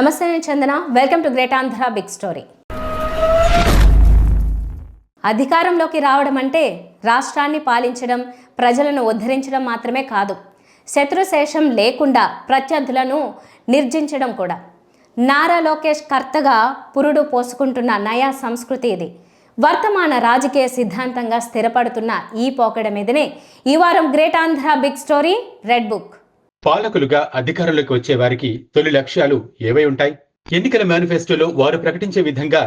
నమస్తే, నేను Chandana. Welcome to great Andhra big story. అధికారంలోకి రావడం అంటే రాష్ట్రాన్ని పాలించడం, ప్రజలను ఉద్ధరించడం మాత్రమే కాదు, శత్రుశేషం లేకుండా ప్రత్యర్థులను నిర్జించడం కూడా. నారా లోకేష్ కర్తగా పురుడు పోసుకుంటున్న నయా సంస్కృతి ఇది. వర్తమాన రాజకీయ సిద్ధాంతంగా స్థిరపడుతున్న ఈ పోకడ మీదనే ఈ వారం great Andhra big story red book. పాలకులుగా అధికారంలోకి వచ్చే వారికి తొలి లక్ష్యాలు ఏవై ఉంటాయి? ఎన్నికల మేనిఫెస్టోలో వారు ప్రకటించే విధంగా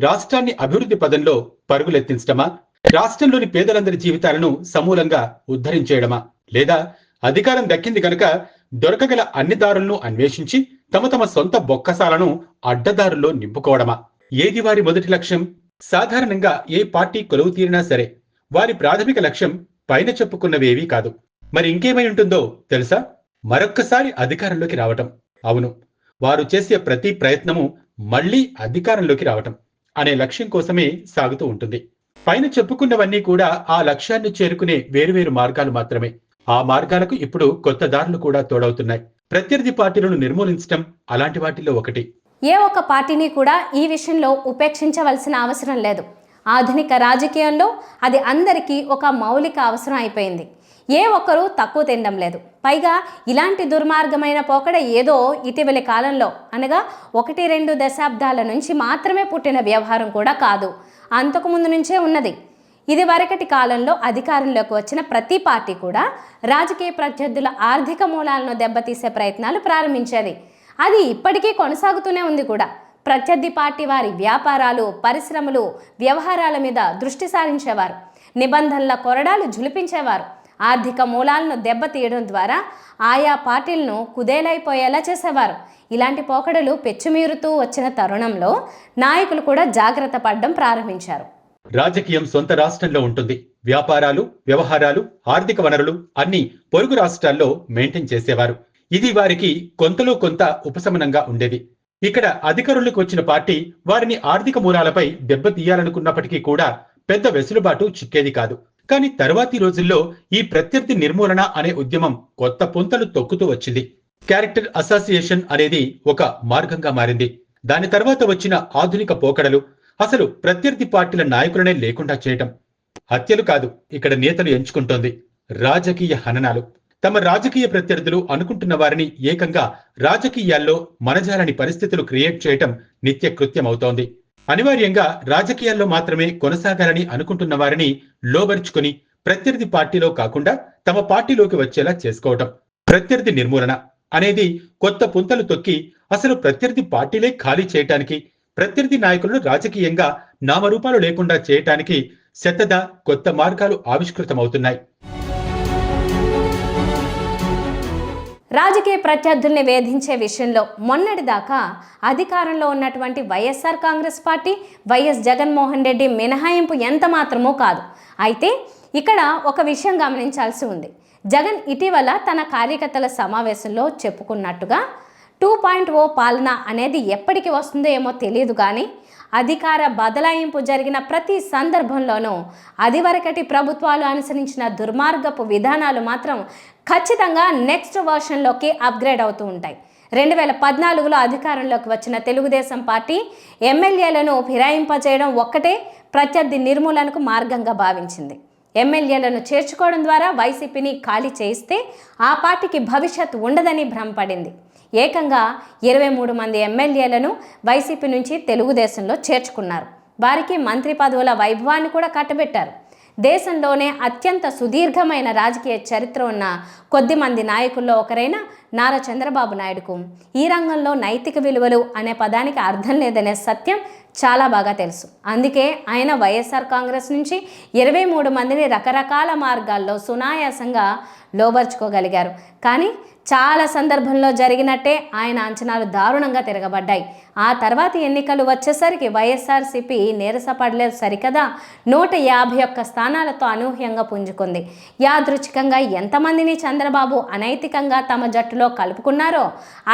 రాష్ట్రాన్ని అభివృద్ధి పదంలో పరుగులెత్తించడమా, రాష్ట్రంలోని పేదలందరి జీవితాలను సమూలంగా ఉద్ధరించేయడమా, లేదా అధికారం దక్కింది కనుక దొరకగల అన్ని దారులను అన్వేషించి తమ తమ సొంత బొక్కసాలను అడ్డదారుల్లో నింపుకోవడమా? ఏది వారి మొదటి లక్ష్యం? సాధారణంగా ఏ పార్టీ కొలువు తీరినా సరే వారి ప్రాథమిక లక్ష్యం పైన చెప్పుకున్నవేవీ కాదు. మరి ఇంకేమై ఉంటుందో తెలుసా? మరొక్కసారి అధికారంలోకి రావటం. అవును, వారు చేసే ప్రతి ప్రయత్నము మళ్లీ అధికారంలోకి రావటం అనే లక్ష్యం కోసమే సాగుతూ ఉంటుంది. పైన చెప్పుకున్నవన్నీ కూడా ఆ లక్ష్యాన్ని చేరుకునే వేరువేరు మార్గాలు మాత్రమే. ఆ మార్గాలకు ఇప్పుడు కొత్త దారులు కూడా తోడవుతున్నాయి. ప్రత్యర్థి పార్టీలను నిర్మూలించడం అలాంటి వాటిల్లో ఒకటి. ఏ ఒక్క పార్టీని కూడా ఈ విషయంలో ఉపేక్షించవలసిన అవసరం లేదు. ఆధునిక రాజకీయంలో అది అందరికీ ఒక మౌలిక అవసరం అయిపోయింది. ఏ ఒక్కరూ తక్కువ తినడం లేదు. పైగా ఇలాంటి దుర్మార్గమైన పోకడ ఏదో ఇటీవలి కాలంలో, అనగా 1-2 దశాబ్దాల నుంచి మాత్రమే పుట్టిన వ్యవహారం కూడా కాదు, అంతకుముందు నుంచే ఉన్నది. ఇది వరకటి కాలంలో అధికారంలోకి వచ్చిన ప్రతి పార్టీ కూడా రాజకీయ ప్రత్యర్థుల ఆర్థిక మూలాలను దెబ్బతీసే ప్రయత్నాలు ప్రారంభించేది. అది ఇప్పటికీ కొనసాగుతూనే ఉంది కూడా. ప్రత్యర్థి పార్టీ వారి వ్యాపారాలు, పరిశ్రమలు, వ్యవహారాల మీద దృష్టి సారించేవారు. నిబంధనల కొరడాలు జులిపించేవారు. ఆర్థిక మూలాలను దెబ్బతీయడం ద్వారా ఆయా పార్టీలను కుదేలైపోయేలా చేసేవారు. ఇలాంటి పోకడలు పెచ్చుమీరుతూ వచ్చిన తరుణంలో నాయకులు కూడా జాగ్రత్త పడడం ప్రారంభించారు. రాజకీయం సొంత రాష్ట్రంలో ఉంటుంది. వ్యాపారాలు, వ్యవహారాలు, ఆర్థిక వనరులు అన్ని పొరుగు రాష్ట్రాల్లో మెయింటైన్ చేసేవారు. ఇది వారికి కొంతలో కొంత ఉపశమనంగా ఉండేది. ఇక్కడ అధికారులకు వచ్చిన పార్టీ వారిని ఆర్థిక మూలాలపై దెబ్బతీయాలనుకున్నప్పటికీ కూడా పెద్ద వెసులుబాటు చిక్కేది కాదు. కానీ తరువాతి రోజుల్లో ఈ ప్రత్యర్థి నిర్మూలన అనే ఉద్యమం కొత్త పుంతలు తొక్కుతూ వచ్చింది. క్యారెక్టర్ అసోసియేషన్ అనేది ఒక మార్గంగా మారింది. దాని తర్వాత వచ్చిన ఆధునిక పోకడలు అసలు ప్రత్యర్థి పార్టీల నాయకులనే లేకుండా చేయటం. హత్యలు కాదు ఇక్కడ నేతలు ఎంచుకుంటోంది, రాజకీయ హననాలు. తమ రాజకీయ ప్రత్యర్థులు అనుకుంటున్న వారిని ఏకంగా రాజకీయాల్లో మనజాలని పరిస్థితులు క్రియేట్ చేయటం నిత్య కృత్యమవుతోంది. అనివార్యంగా రాజకీయాల్లో మాత్రమే కొనసాగాలని అనుకుంటున్న వారిని లోబరుచుకుని ప్రత్యర్థి పార్టీలో కాకుండా తమ పార్టీలోకి వచ్చేలా చేసుకోవటం. ప్రత్యర్థి నిర్మూలన అనేది కొత్త పుంతలు తొక్కి అసలు ప్రత్యర్థి పార్టీలే ఖాళీ చేయటానికి, ప్రత్యర్థి నాయకులను రాజకీయంగా నామరూపాలు లేకుండా చేయటానికి శతద కొత్త మార్గాలు ఆవిష్కృతమవుతున్నాయి. రాజకీయ ప్రత్యర్థుల్ని వేధించే విషయంలో మొన్నటిదాకా అధికారంలో ఉన్నటువంటి వైఎస్ఆర్ కాంగ్రెస్ పార్టీ, వైఎస్ జగన్మోహన్ రెడ్డి మినహాయింపు ఎంత మాత్రమూ కాదు. అయితే ఇక్కడ ఒక విషయం గమనించాల్సి ఉంది. జగన్ ఇటీవల తన కార్యకర్తల సమావేశంలో చెప్పుకున్నట్టుగా 2.0 పాలన అనేది ఎప్పటికి వస్తుందో ఏమో తెలియదు, కానీ అధికార బదలాయింపు జరిగిన ప్రతి సందర్భంలోనూ అదివరకటి ప్రభుత్వాలు అనుసరించిన దుర్మార్గపు విధానాలు మాత్రం ఖచ్చితంగా నెక్స్ట్ వర్షన్లోకి అప్గ్రేడ్ అవుతూ ఉంటాయి. 2014లో అధికారంలోకి వచ్చిన తెలుగుదేశం పార్టీ ఎమ్మెల్యేలను ఫిరాయింపజేయడం ఒక్కటే ప్రత్యర్థి నిర్మూలనకు మార్గంగా భావించింది. ఎమ్మెల్యేలను చేర్చుకోవడం ద్వారా వైసీపీని ఖాళీ చేయిస్తే ఆ పార్టీకి భవిష్యత్ ఉండదని భ్రమపడింది. ఏకంగా 23 మంది ఎమ్మెల్యేలను వైసీపీ నుంచి తెలుగుదేశంలో చేర్చుకున్నారు. వారికి మంత్రి పదవుల వైభవాన్ని కూడా కట్టబెట్టారు. దేశంలోనే అత్యంత సుదీర్ఘమైన రాజకీయ చరిత్ర ఉన్న కొద్ది మంది నాయకుల్లో ఒకరైన నారా చంద్రబాబు నాయుడుకు ఈ రంగంలో నైతిక విలువలు అనే పదానికి అర్థం లేదనే సత్యం చాలా బాగా తెలుసు. అందుకే ఆయన వైఎస్ఆర్ కాంగ్రెస్ నుంచి 23 మందిని రకరకాల మార్గాల్లో సునాయాసంగా లోబర్చుకోగలిగారు. కానీ చాలా సందర్భంలో జరిగినట్టే ఆయన అంచనాలు దారుణంగా తిరగబడ్డాయి. ఆ తర్వాతి ఎన్నికలు వచ్చేసరికి వైఎస్ఆర్సీపీ నీరసపడలేదు సరికదా, 151 స్థానాలతో అనూహ్యంగా పుంజుకుంది. యాదృచ్ఛికంగా ఎంతమందిని చంద్రబాబు అనైతికంగా తమ జట్టులో కలుపుకున్నారో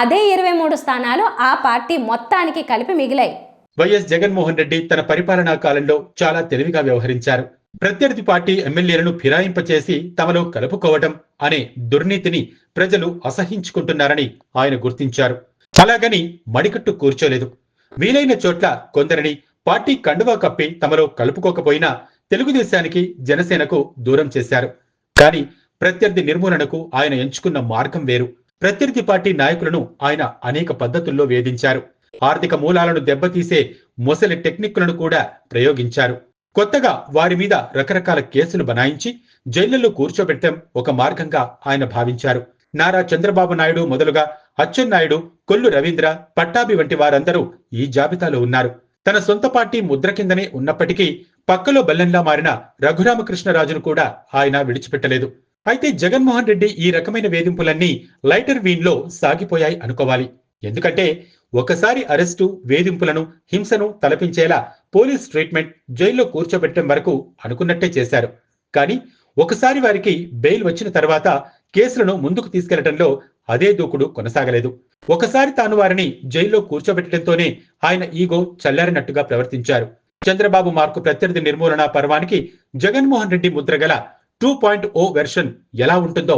అదే 23 స్థానాలు ఆ పార్టీ మొత్తానికి కలిపి మిగిలాయి. వైఎస్ జగన్మోహన్ రెడ్డి తన పరిపాలనా కాలంలో చాలా తెలివిగా వ్యవహరించారు. ప్రత్యర్థి పార్టీ ఎమ్మెల్యేలను ఫిరాయింపచేసి తమలో కలుపుకోవటం అనే దుర్నీతిని ప్రజలు అసహించుకుంటున్నారని ఆయన గుర్తించారు. అలాగని మడికట్టు కూర్చోలేదు. వీలైన చోట్ల కొందరిని పార్టీ కండువా కప్పి తమలో కలుపుకోకపోయినా తెలుగుదేశానికి, జనసేనకు దూరం చేశారు. కానీ ప్రత్యర్థి నిర్మూలనకు ఆయన ఎంచుకున్న మార్గం వేరు. ప్రత్యర్థి పార్టీ నాయకులను ఆయన అనేక పద్ధతుల్లో వేధించారు. ఆర్థిక మూలాలను దెబ్బతీసే మొసలి టెక్నిక్లను కూడా ప్రయోగించారు. కొత్తగా వారి మీద రకరకాల కేసులు బనాయించి జైళ్లలో కూర్చోబెట్టడం ఒక మార్గంగా ఆయన భావించారు. నారా చంద్రబాబు నాయుడు మొదలుగా అచ్చెన్నాయుడు, కొల్లు రవీంద్ర, పట్టాభి వంటి వారందరూ ఈ జాబితాలో ఉన్నారు. తన సొంత పార్టీ ముద్ర కిందనే ఉన్నప్పటికీ పక్కలో బెల్లంలా మారిన రఘురామకృష్ణరాజును కూడా ఆయన విడిచిపెట్టలేదు. అయితే జగన్మోహన్ రెడ్డి ఈ రకమైన వేధింపులన్నీ లైటర్ వీన్లో సాగిపోయాయి అనుకోవాలి. ఎందుకంటే ఒకసారి అరెస్టు, వేధింపులను, హింసను తలపించేలా పోలీస్ ట్రీట్మెంట్, జైల్లో కూర్చోబెట్టడం వరకు అనుకున్నట్టే చేశారు. కానీ ఒకసారి వారికి బెయిల్ వచ్చిన తర్వాత కేసులను ముందుకు తీసుకెళ్లడంలో అదే దూకుడు కొనసాగలేదు. ఒకసారి తాను వారిని జైల్లో కూర్చోబెట్టడంతోనే ఆయన ఈగో చల్లారినట్టుగా ప్రవర్తించారు. చంద్రబాబు మార్కు ప్రత్యర్థి నిర్మూలన పర్వానికి జగన్మోహన్ రెడ్డి ముద్రగల 2.0 వెర్షన్ ఎలా ఉంటుందో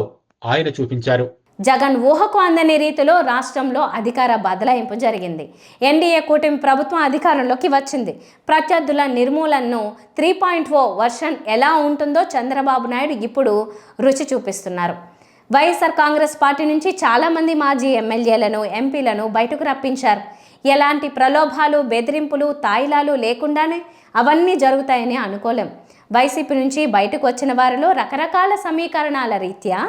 ఆయన చూపించారు. జగన్ ఊహకు అందని రీతిలో రాష్ట్రంలో అధికార బదలాయింపు జరిగింది. ఎన్డీఏ కూటమి ప్రభుత్వం అధికారంలోకి వచ్చింది. ప్రత్యర్థుల నిర్మూలనను 3.0 వర్షన్ ఎలా ఉంటుందో చంద్రబాబు నాయుడు ఇప్పుడు రుచి చూపిస్తున్నారు. వైఎస్ఆర్ కాంగ్రెస్ పార్టీ నుంచి చాలామంది మాజీ ఎమ్మెల్యేలను, ఎంపీలను బయటకు రప్పించారు. ఎలాంటి ప్రలోభాలు, బెదిరింపులు, తాయిలాలు లేకుండానే అవన్నీ జరుగుతాయని అనుకోలేం. వైసీపీ నుంచి బయటకు వచ్చిన వారిలో రకరకాల సమీకరణాల రీత్యా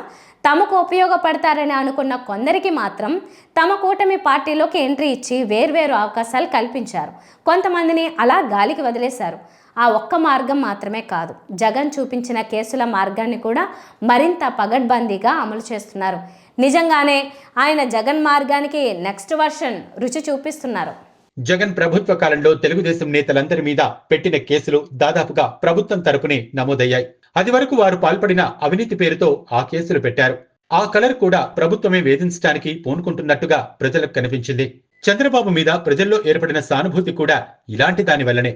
తమకు ఉపయోగపడతారని అనుకున్న కొందరికి మాత్రం తమ కూటమి పార్టీలోకి ఎంట్రీ ఇచ్చి వేర్వేరు అవకాశాలు కల్పించారు. కొంతమందిని అలా గాలికి వదిలేశారు. ఆ ఒక్క మార్గం మాత్రమే కాదు, జగన్ చూపించిన కేసుల మార్గాన్ని కూడా మరింత పగడ్బందీగా అమలు చేస్తున్నారు. నిజంగానే ఆయన జగన్ మార్గానికి నెక్స్ట్ వర్షన్ రుచి చూపిస్తున్నారు. జగన్ ప్రభుత్వ కాలంలో తెలుగుదేశం నేతలందరి మీద పెట్టిన కేసులు దాదాపుగా ప్రభుత్వం తరపునే నమోదయ్యాయి. అది వరకు వారు పాల్పడిన అవినీతి పేరుతో ఆ కేసులు పెట్టారు. ఆ కలర్ కూడా ప్రభుత్వమే వేధించడానికి పూనుకుంటున్నట్టుగా ప్రజలకు కనిపించింది. చంద్రబాబు మీద ప్రజల్లో ఏర్పడిన సానుభూతి కూడా ఇలాంటి దాని వల్లనే.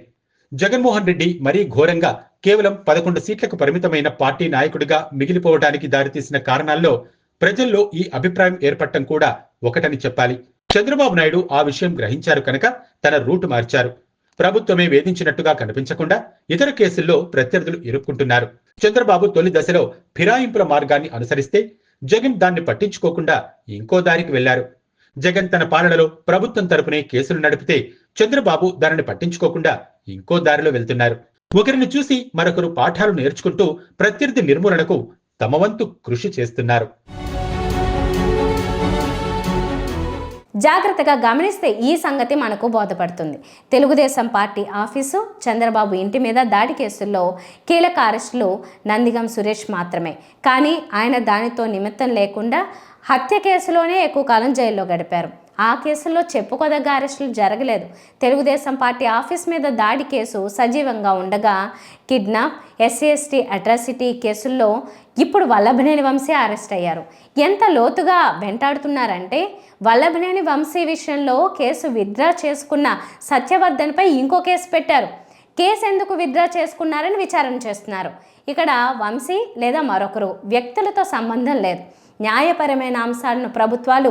జగన్మోహన్ రెడ్డి మరీ ఘోరంగా కేవలం 11 సీట్లకు పరిమితమైన పార్టీ నాయకుడిగా మిగిలిపోవడానికి దారితీసిన కారణాల్లో ప్రజల్లో ఈ అభిప్రాయం ఏర్పడటం కూడా ఒకటని చెప్పాలి. చంద్రబాబు నాయుడు ఆ విషయం గ్రహించారు కనుక తన రూటు మార్చారు. ప్రభుత్వమే వేధించినట్టుగా కనిపించకుండా ఇతర కేసుల్లో ప్రత్యర్థులు ఇరుక్కుంటున్నారు. చంద్రబాబు తొలి దశలో ఫిరాయింపుల మార్గాన్ని అనుసరిస్తే జగన్ దాన్ని పట్టించుకోకుండా ఇంకో దారికి వెళ్లారు. జగన్ తన పాలనలో ప్రభుత్వం తరపునే కేసులు నడిపితే చంద్రబాబు దానిని పట్టించుకోకుండా ఇంకో దారిలో వెళ్తున్నారు. ఒకరిని చూసి మరొకరు పాఠాలు నేర్చుకుంటూ ప్రత్యర్థి నిర్మూలనకు తమ వంతు కృషి చేస్తున్నారు. జాగ్రత్తగా గమనిస్తే ఈ సంగతి మనకు బోధపడుతుంది. తెలుగుదేశం పార్టీ ఆఫీసు, చంద్రబాబు ఇంటి మీద దాడి కేసుల్లో కీలక అరెస్టులు నందిగం సురేష్ మాత్రమే. కానీ ఆయన దానితో నిమిత్తం లేకుండా హత్య కేసులోనే ఎక్కువ కాలం జైల్లో గడిపారు. ఆ కేసుల్లో చెప్పుకోదగ్గ అరెస్టులు జరగలేదు. తెలుగుదేశం పార్టీ ఆఫీస్ మీద దాడి కేసు సజీవంగా ఉండగా కిడ్నాప్, SC/ST అట్రాసిటీ కేసుల్లో ఇప్పుడు వల్లభనేని వంశీ అరెస్ట్ అయ్యారు. ఎంత లోతుగా వెంటాడుతున్నారంటే వల్లభనేని వంశీ విషయంలో కేసు విత్డ్రా చేసుకున్న సత్యవర్ధన్పై ఇంకో కేసు పెట్టారు. కేసు ఎందుకు విత్డ్రా చేసుకున్నారని విచారణ చేస్తున్నారు. ఇక్కడ వంశీ లేదా మరొకరు వ్యక్తులతో సంబంధం లేదు. న్యాయపరమైన అంశాలను ప్రభుత్వాలు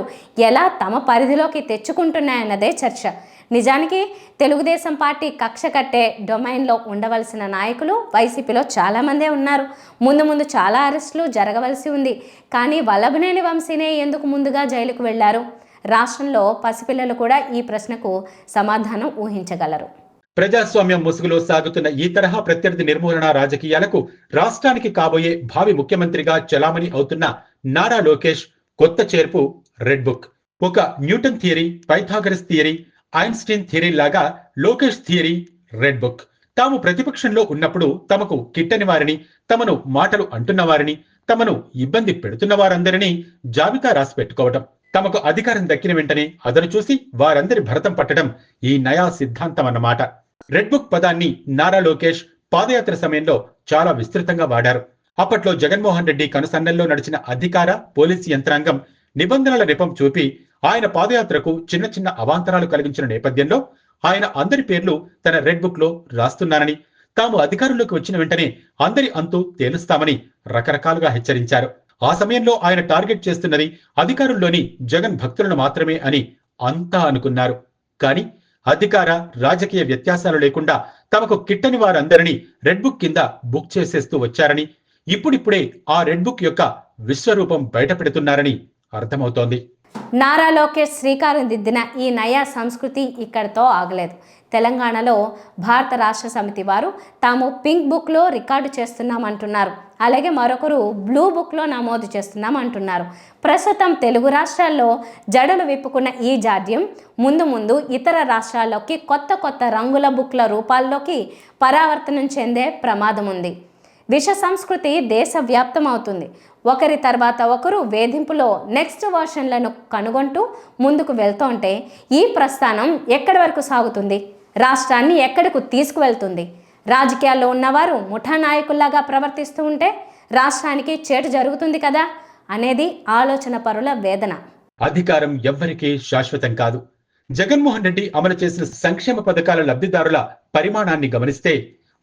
ఎలా తమ పరిధిలోకి తెచ్చుకుంటున్నాయన్నదే చర్చ. నిజానికి తెలుగుదేశం పార్టీ కక్ష కట్టే డొమైన్లో ఉండవలసిన నాయకులు వైసీపీలో చాలామందే ఉన్నారు. ముందు చాలా అరెస్టులు జరగవలసి ఉంది. కానీ వల్లభనేని వంశీనే ఎందుకు ముందుగా జైలుకు వెళ్లారు? రాష్ట్రంలో పసిపిల్లలు కూడా ఈ ప్రశ్నకు సమాధానం ఊహించగలరు. ప్రజాస్వామ్యం ముసుగులో సాగుతున్న ఈ తరహా ప్రత్యర్థి నిర్మూలన రాజకీయాలకు రాష్ట్రానికి కాబోయే భావి ముఖ్యమంత్రిగా చలామణి అవుతున్న నారా లోకేష్ కొత్త చేర్పు రెడ్ బుక్. ఒక Newton theory, Pythagoras theory, Einstein theory లాగా లోకేష్ థియరీ రెడ్ బుక్. తాము ప్రతిపక్షంలో ఉన్నప్పుడు తమకు కిట్టని వారిని, తమను మాటలు అంటున్న వారిని, తమను ఇబ్బంది పెడుతున్న వారందరినీ జాబితా రాసి పెట్టుకోవటం, తమకు అధికారం దక్కిన వెంటనే అదను చూసి వారందరి భరతం పట్టడం ఈ నయా సిద్ధాంతం అన్నమాట. రెడ్ బుక్ పదాన్ని నారా లోకేష్ పాదయాత్ర సమయంలో చాలా విస్తృతంగా వాడారు. అప్పట్లో జగన్మోహన్ రెడ్డి కనుసన్నల్లో నడిచిన అధికార, పోలీసు యంత్రాంగం నిబంధనల నెపం చూపి ఆయన పాదయాత్రకు చిన్న అవాంతరాలు కలిగించిన నేపథ్యంలో ఆయన అందరి పేర్లు తన రెడ్ బుక్ లో రాస్తున్నారని, తాము అధికారంలోకి వచ్చిన వెంటనే అందరి అంతు తేలుస్తామని రకరకాలుగా హెచ్చరించారు. ఆ సమయంలో ఆయన టార్గెట్ చేస్తున్నది అధికారంలోని జగన్ భక్తులను మాత్రమే అని అంతా అనుకున్నారు. కానీ అధికార రాజకీయ వ్యత్యాసాలు లేకుండా తమకు కిట్టని వారందరినీ రెడ్ బుక్ కింద బుక్ చేసేస్తూ వచ్చారని, ఇప్పుడిప్పుడే ఆ రెడ్ బుక్ యొక్క విశ్వరూపం బయటపెడుతున్నారని అర్థమవుతోంది. నారా లోకేష్ శ్రీకారం దిద్దిన ఈ నయా సంస్కృతి ఇక్కడితో ఆగలేదు. తెలంగాణలో భారత రాష్ట్ర సమితి వారు తాము పింక్ బుక్లో రికార్డు చేస్తున్నామంటున్నారు. అలాగే మరొకరు బ్లూ బుక్లో నమోదు చేస్తున్నామంటున్నారు. ప్రస్తుతం తెలుగు రాష్ట్రాల్లో జడలు విప్పుకున్న ఈ జాడ్యం ముందు ముందు ఇతర రాష్ట్రాల్లోకి కొత్త కొత్త రంగుల బుక్ల రూపాల్లోకి పరావర్తనం చెందే ప్రమాదం ఉంది. విష సంస్కృతి దేశవ్యాప్తం అవుతుంది. ఒకరి తర్వాత ఒకరు వేధింపులో నెక్స్ట్ వర్షన్లను కనుగొంటూ ముందుకు వెళ్తుంటే ఈ ప్రస్థానం ఎక్కడి వరకు సాగుతుంది? రాష్ట్రాన్ని ఎక్కడకు తీసుకువెళ్తుంది? రాజకీయాల్లో ఉన్నవారు ముఠా నాయకుల్లాగా ప్రవర్తిస్తూ ఉంటే రాష్ట్రానికి చేటు జరుగుతుంది కదా అనేది ఆలోచన పరుల వేదన. అధికారం ఎవ్వరికీ శాశ్వతం కాదు. జగన్మోహన్ రెడ్డి అమలు చేసిన సంక్షేమ పథకాల లబ్ధిదారుల పరిమాణాన్ని గమనిస్తే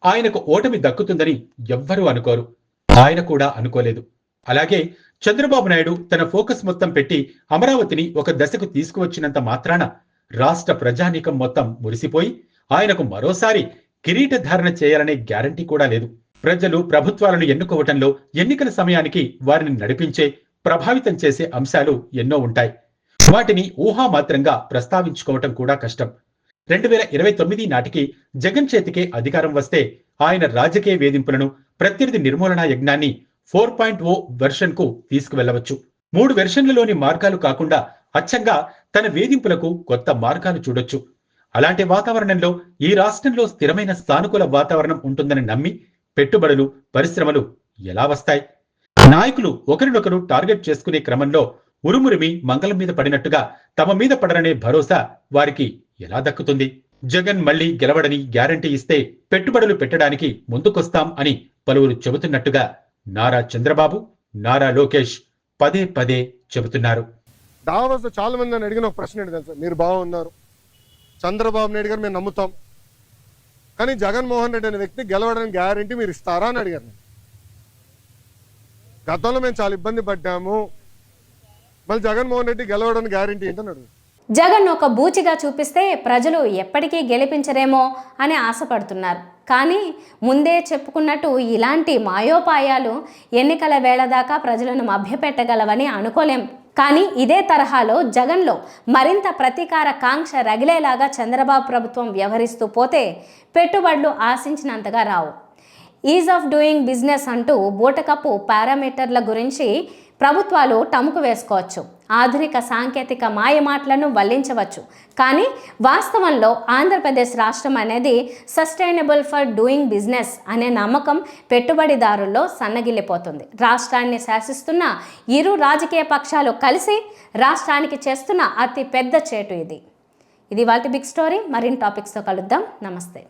ఆయనకు ఓటమి దక్కుతుందని ఎవ్వరూ అనుకోరు. ఆయన కూడా అనుకోలేదు. అలాగే చంద్రబాబు నాయుడు తన ఫోకస్ మొత్తం పెట్టి అమరావతిని ఒక దశకు తీసుకువచ్చినంత మాత్రాన రాష్ట్ర ప్రజానీకం మొత్తం మురిసిపోయి ఆయనకు మరోసారి కిరీటధారణ చేయాలనే గ్యారంటీ కూడా లేదు. ప్రజలు ప్రభుత్వాలను ఎన్నుకోవటంలో ఎన్నికల సమయానికి వారిని నడిపించే, ప్రభావితం చేసే అంశాలు ఎన్నో ఉంటాయి. వాటిని ఊహామాత్రంగా ప్రస్తావించుకోవటం కూడా కష్టం. 2029 నాటికి జగన్ చేతికే అధికారం వస్తే ఆయన రాజకీయ వేధింపులను, ప్రత్యర్థి నిర్మూలనా యజ్ఞాన్ని 4.0 వెర్షన్ కు తీసుకువెళ్లవచ్చు. 3 వెర్షన్లలోని మార్గాలు కాకుండా అచ్చంగా తన వేధింపులకు కొత్త మార్గాలు చూడొచ్చు. అలాంటి వాతావరణంలో ఈ రాష్ట్రంలో స్థిరమైన సానుకూల వాతావరణం ఉంటుందని నమ్మి పెట్టుబడులు, పరిశ్రమలు ఎలా వస్తాయి? నాయకులు ఒకరినొకరు టార్గెట్ చేసుకునే క్రమంలో ఉరుమురిమి మంగళం మీద పడినట్టుగా తమ మీద పడరనే భరోసా వారికి ఎలా దక్కుతుంది? జగన్ మళ్లీ గెలవడని గ్యారంటీ ఇస్తే పెట్టుబడులు పెట్టడానికి ముందుకొస్తాం అని పలువురు చెబుతున్నట్టుగా నారా చంద్రబాబు, నారా లోకేష్ పదే పదే చెబుతున్నారు. దావాస్ చాలా మంది నన్ను అడిగిన ఒక ప్రశ్న ఏంటి తెలుసా? మీరు బాగున్నారు, చంద్రబాబు నాయుడు గారు మేము నమ్ముతాం, కానీ జగన్మోహన్ రెడ్డి అనే వ్యక్తి గెలవడానికి గ్యారంటీ మీరు ఇస్తారా అని అడిగారు. గతంలో మేము చాలా ఇబ్బంది పడ్డాము, మళ్ళీ జగన్మోహన్ రెడ్డి గెలవడానికి గ్యారంటీ ఏంటని అడుగు. జగన్ ఒక బూచిగా చూపిస్తే ప్రజలు ఎప్పటికీ గెలిపించరేమో అని ఆశపడుతున్నారు. కానీ ముందే చెప్పుకున్నట్టు ఇలాంటి మాయోపాయాలు ఎన్నికల వేళ దాకా ప్రజలను మభ్యపెట్టగలవని అనుకోలేం. కానీ ఇదే తరహాలో జగన్లో మరింత ప్రతీకార కాంక్ష రగిలేలాగా చంద్రబాబు ప్రభుత్వం వ్యవహరిస్తూ పోతే పెట్టుబడులు ఆశించినంతగా రావు. ఈజ్ ఆఫ్ డూయింగ్ బిజినెస్ అంటూ బూటకప్పు పారామీటర్ల గురించి ప్రభుత్వాలు టముకు వేసుకోవచ్చు, ఆధునిక సాంకేతిక మాయమాటలను వల్లించవచ్చు. కానీ వాస్తవంలో ఆంధ్రప్రదేశ్ రాష్ట్రం అనేది సస్టైనబుల్ ఫర్ డూయింగ్ బిజినెస్ అనే నమ్మకం పెట్టుబడిదారుల్లో సన్నగిల్లిపోతుంది. రాష్ట్రాన్ని శాసిస్తున్న ఇరు రాజకీయ పక్షాలు కలిసి రాష్ట్రానికి చేస్తున్న అతి పెద్ద చేటు ఇది. వాటి బిగ్ స్టోరీ. మరిన్ని టాపిక్స్తో కలుద్దాం. నమస్తే.